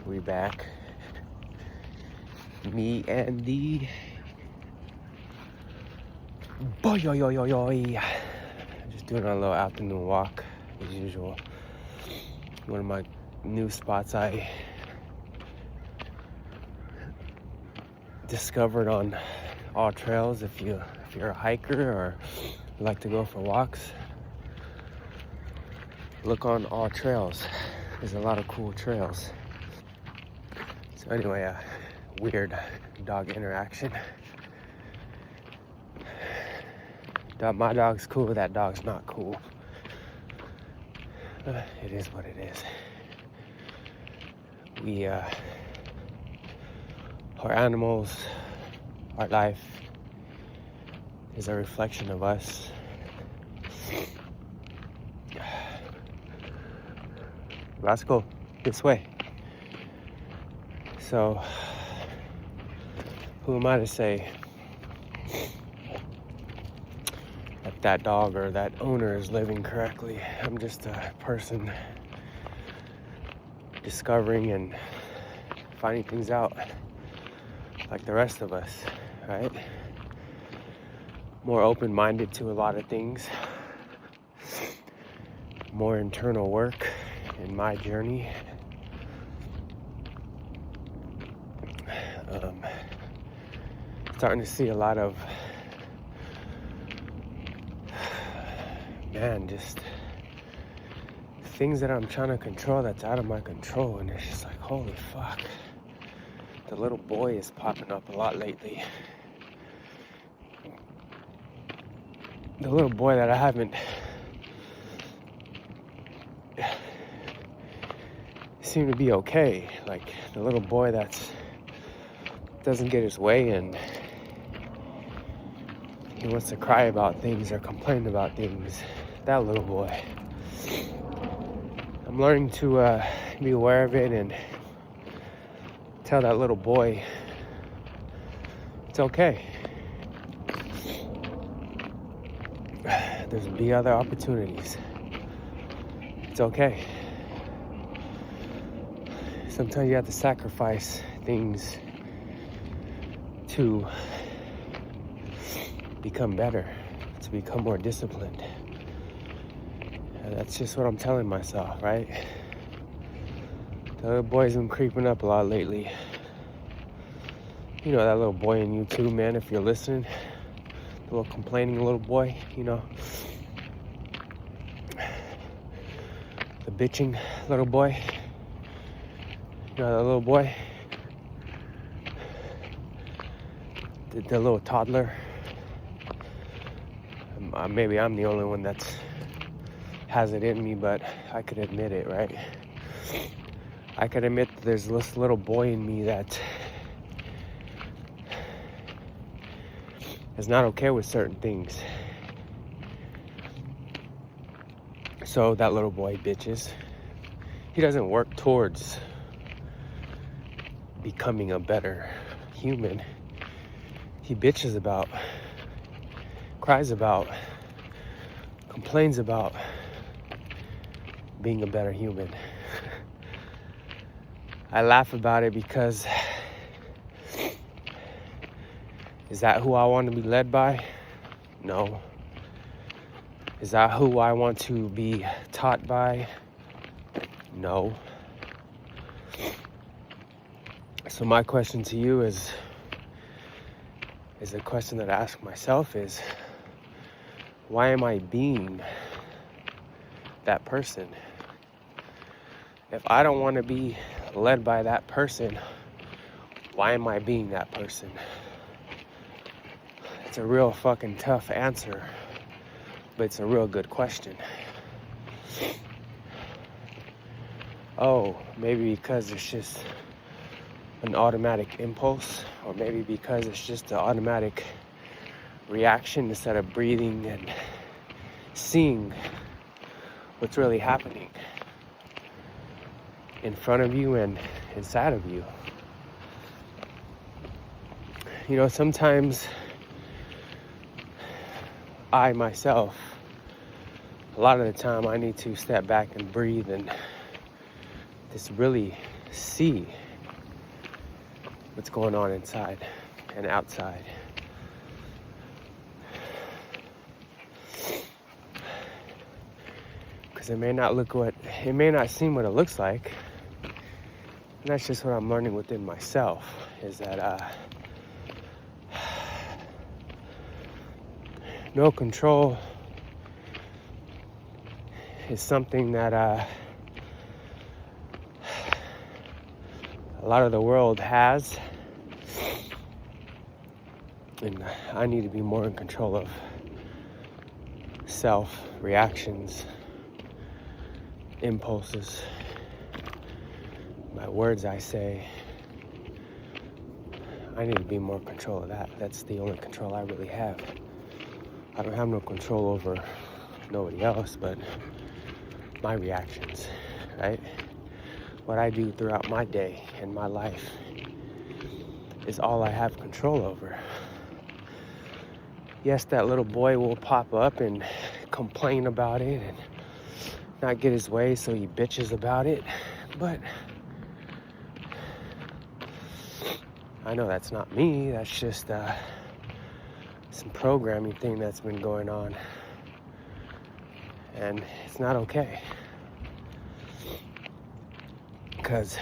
We back. Me and the boyoyo. Just doing a little afternoon walk as usual. One of my new spots I discovered on all trails. If you're a hiker or like to go for walks, look on all trails. There's a lot of cool trails. So anyway, weird dog interaction. My dog's cool, that dog's not cool. It is what it is. Our animals, our life is a reflection of us. Let's go this way. So, who am I to say that dog or that owner is living correctly? I'm just a person discovering and finding things out like the rest of us, right? More open-minded to a lot of things, more internal work in my journey. Starting to see a lot of just things that I'm trying to control that's out of my control, and it's just like, holy fuck. The little boy is popping up a lot lately. The little boy that I haven't seemed to be okay. Like the little boy that doesn't get his way and he wants to cry about things or complain about things. That little boy. I'm learning to be aware of it and tell that little boy it's okay. There'll be other opportunities. It's okay. Sometimes you have to sacrifice things to become better, to become more disciplined. And that's just what I'm telling myself, right? The little boy's been creeping up a lot lately. You know that little boy in you too, man, if you're listening. The little complaining little boy, you know. The bitching little boy. You know that little boy? The little toddler. Maybe I'm the only one that's has it in me, but I could admit it, right? I could admit that there's this little boy in me that is not okay with certain things. So that little boy bitches. He doesn't work towards becoming a better human. He bitches about, cries about, complains about being a better human. I laugh about it because is that who I want to be led by? No. Is that who I want to be taught by? No. So my question to you is a question that I ask myself is, why am I being that person? If I don't want to be led by that person, why am I being that person? It's a real fucking tough answer, but it's a real good question. Oh, maybe because it's just an automatic impulse, or maybe because it's just an automatic reaction instead of breathing and seeing what's really happening in front of you and inside of you. You know, sometimes I myself, a lot of the time I need to step back and breathe and just really see what's going on inside and outside. Because it may not seem what it looks like. And that's just what I'm learning within myself, is that no control is something that a lot of the world has, and I need to be more in control of self, reactions, impulses, my words I say. I need to be more in control of that. That's the only control I really have. I don't have no control over nobody else but my reactions, right? What I do throughout my day and my life is all I have control over. Yes, that little boy will pop up and complain about it and not get his way, so he bitches about it, but I know that's not me. That's just some programming thing that's been going on, and it's not okay. Because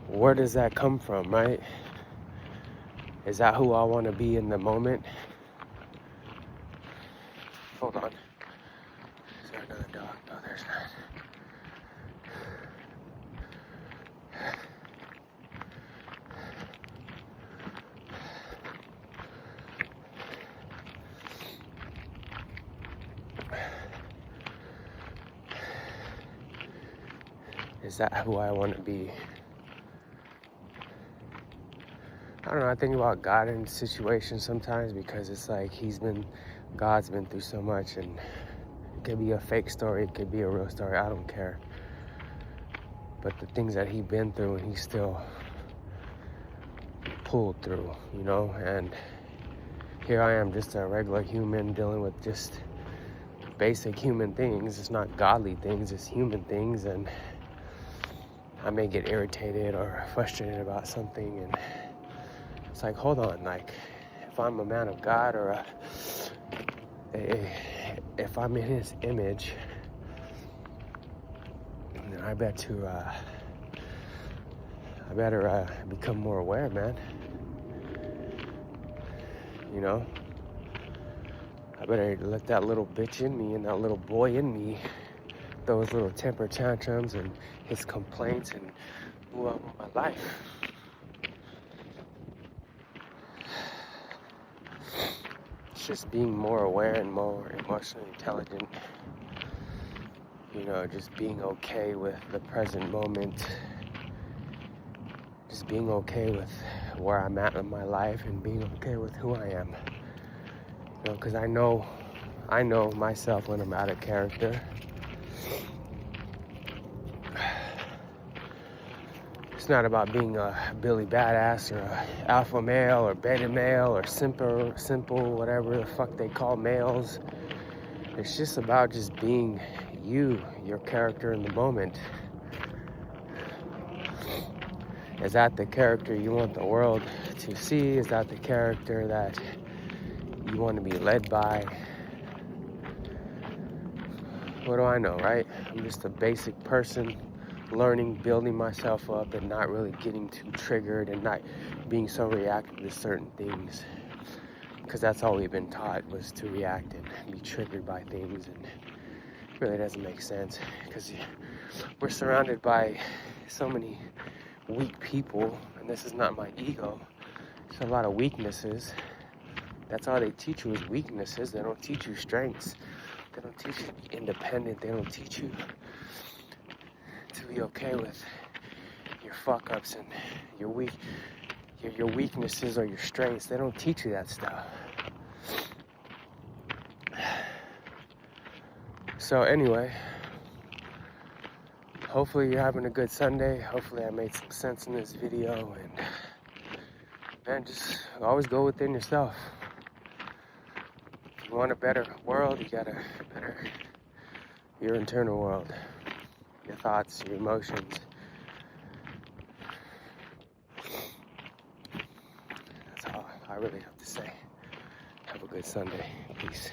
where does that come from, right? Is that who I want to be in the moment? Hold on. Is there another dog? No, there's not. Is that who I want to be? I don't know, I think about God in situations sometimes, because it's like God's been through so much, and it could be a fake story, it could be a real story, I don't care. But the things that he's been through, and he still pulled through, you know? And here I am, just a regular human dealing with just basic human things. It's not godly things, it's human things, and I may get irritated or frustrated about something, and it's like, hold on, like, if I'm a man of God, or if I'm in his image, then I better become more aware, man. You know? I better let that little bitch in me and that little boy in me, those little temper tantrums and his complaints, and move on with my life. It's just being more aware and more emotionally intelligent. You know, just being okay with the present moment. Just being okay with where I'm at in my life, and being okay with who I am. You know, because I know myself when I'm out of character. It's not about being a Billy Badass or a alpha male or beta male or simple, whatever the fuck they call males. It's just about just being you, your character in the moment. Is that the character you want the world to see? Is that the character that you want to be led by? What do I know, right? I'm just a basic person, learning, building myself up, and not really getting too triggered and not being so reactive to certain things. Because that's all we've been taught, was to react and be triggered by things, and it really doesn't make sense, because we're surrounded by so many weak people, and this is not my ego. There's a lot of weaknesses. That's all they teach you, is weaknesses. They don't teach you strengths. They don't teach you to be independent. They don't teach you to be okay with your fuck-ups and your weaknesses or your strengths. They don't teach you that stuff. So anyway, hopefully you're having a good Sunday. Hopefully I made some sense in this video, and man, just always go within yourself. If you want a better world, you gotta better your internal world. your thoughts, your emotions. That's all I really have to say. Have a good Sunday. Peace.